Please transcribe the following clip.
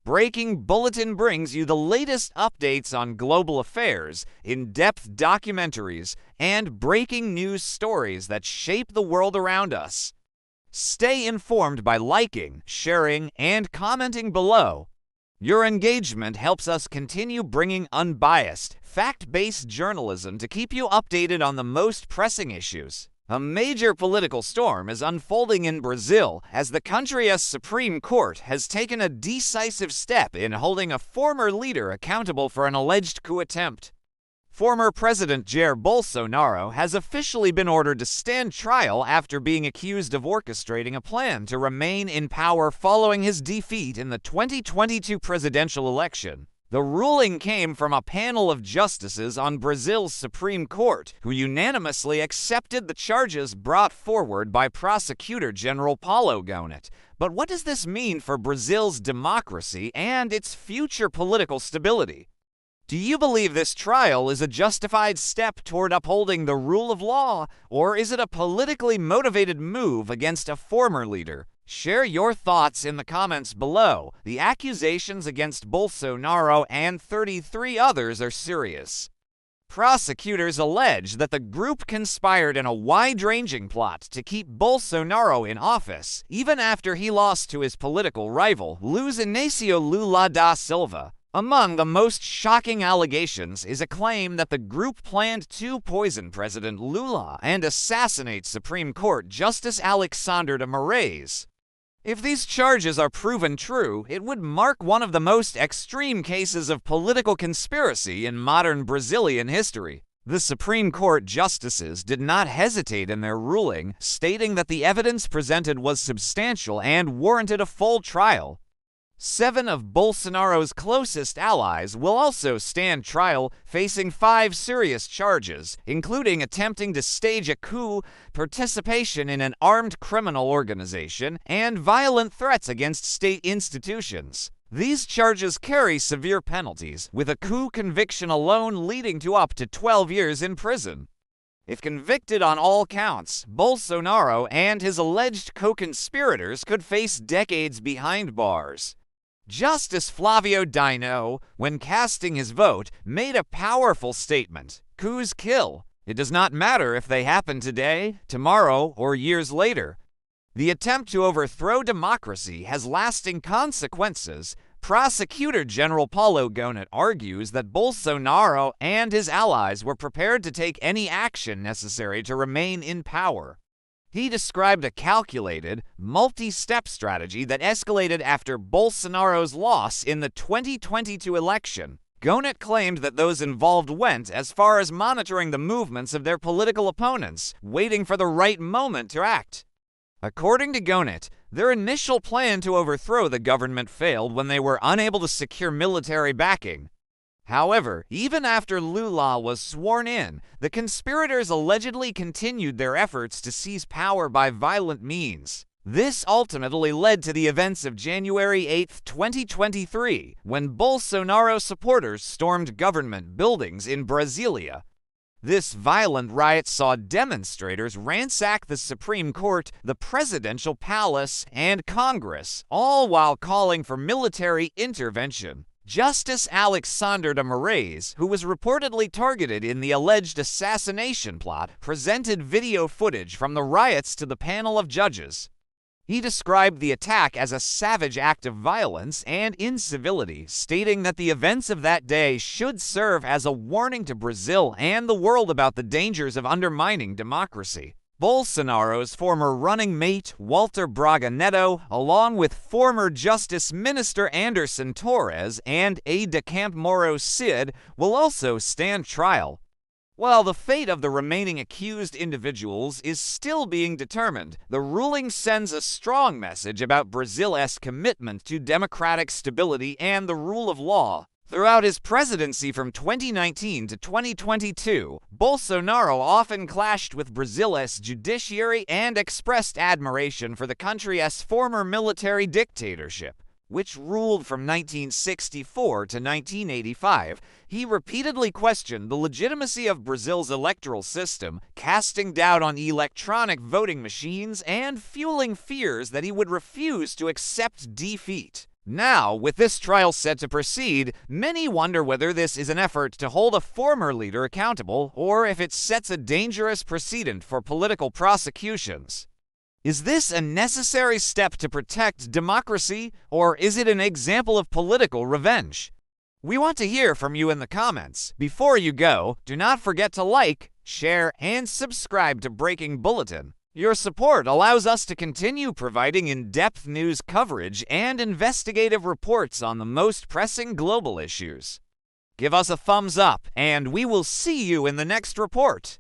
Breaking Bulletin brings you the latest updates on global affairs, in-depth documentaries, and breaking news stories that shape the world around us. Stay informed by liking, sharing, and commenting below. Your engagement helps us continue bringing unbiased, fact-based journalism to keep you updated on the most pressing issues. A major political storm is unfolding in Brazil as the country's Supreme Court has taken a decisive step in holding a former leader accountable for an alleged coup attempt. Former President Jair Bolsonaro has officially been ordered to stand trial after being accused of orchestrating a plan to remain in power following his defeat in the 2022 presidential election. The ruling came from a panel of justices on Brazil's Supreme Court, who unanimously accepted the charges brought forward by Prosecutor General Paulo Gonet. But what does this mean for Brazil's democracy and its future political stability? Do you believe this trial is a justified step toward upholding the rule of law, or is it a politically motivated move against a former leader? Share your thoughts in the comments below. The accusations against Bolsonaro and 33 others are serious. Prosecutors allege that the group conspired in a wide-ranging plot to keep Bolsonaro in office, even after he lost to his political rival, Luiz Inácio Lula da Silva. Among the most shocking allegations is a claim that the group planned to poison President Lula and assassinate Supreme Court Justice Alexandre de Moraes. If these charges are proven true, it would mark one of the most extreme cases of political conspiracy in modern Brazilian history. The Supreme Court justices did not hesitate in their ruling, stating that the evidence presented was substantial and warranted a full trial. 7 of Bolsonaro's closest allies will also stand trial, facing 5 serious charges, including attempting to stage a coup, participation in an armed criminal organization, and violent threats against state institutions. These charges carry severe penalties, with a coup conviction alone leading to up to 12 years in prison. If convicted on all counts, Bolsonaro and his alleged co-conspirators could face decades behind bars. Justice Flavio Dino, when casting his vote, made a powerful statement: coups kill. It does not matter if they happen today, tomorrow, or years later. The attempt to overthrow democracy has lasting consequences. Prosecutor General Paulo Gonet argues that Bolsonaro and his allies were prepared to take any action necessary to remain in power. He described a calculated, multi-step strategy that escalated after Bolsonaro's loss in the 2022 election. Gonet claimed that those involved went as far as monitoring the movements of their political opponents, waiting for the right moment to act. According to Gonet, their initial plan to overthrow the government failed when they were unable to secure military backing. However, even after Lula was sworn in, the conspirators allegedly continued their efforts to seize power by violent means. This ultimately led to the events of January 8, 2023, when Bolsonaro supporters stormed government buildings in Brasília. This violent riot saw demonstrators ransack the Supreme Court, the presidential palace, and Congress, all while calling for military intervention. Justice Alexandre de Moraes, who was reportedly targeted in the alleged assassination plot, presented video footage from the riots to the panel of judges. He described the attack as a savage act of violence and incivility, stating that the events of that day should serve as a warning to Brazil and the world about the dangers of undermining democracy. Bolsonaro's former running mate, Walter Braga Neto, along with former Justice Minister Anderson Torres and aide-de-camp Mauro Cid, will also stand trial. While the fate of the remaining accused individuals is still being determined, the ruling sends a strong message about Brazil's commitment to democratic stability and the rule of law. Throughout his presidency from 2019 to 2022, Bolsonaro often clashed with Brazil's judiciary and expressed admiration for the country's former military dictatorship, which ruled from 1964 to 1985. He repeatedly questioned the legitimacy of Brazil's electoral system, casting doubt on electronic voting machines and fueling fears that he would refuse to accept defeat. Now, with this trial set to proceed, many wonder whether this is an effort to hold a former leader accountable or if it sets a dangerous precedent for political prosecutions. Is this a necessary step to protect democracy, or is it an example of political revenge? We want to hear from you in the comments. Before you go, do not forget to like, share, and subscribe to Breaking Bulletin. Your support allows us to continue providing in-depth news coverage and investigative reports on the most pressing global issues. Give us a thumbs up, and we will see you in the next report.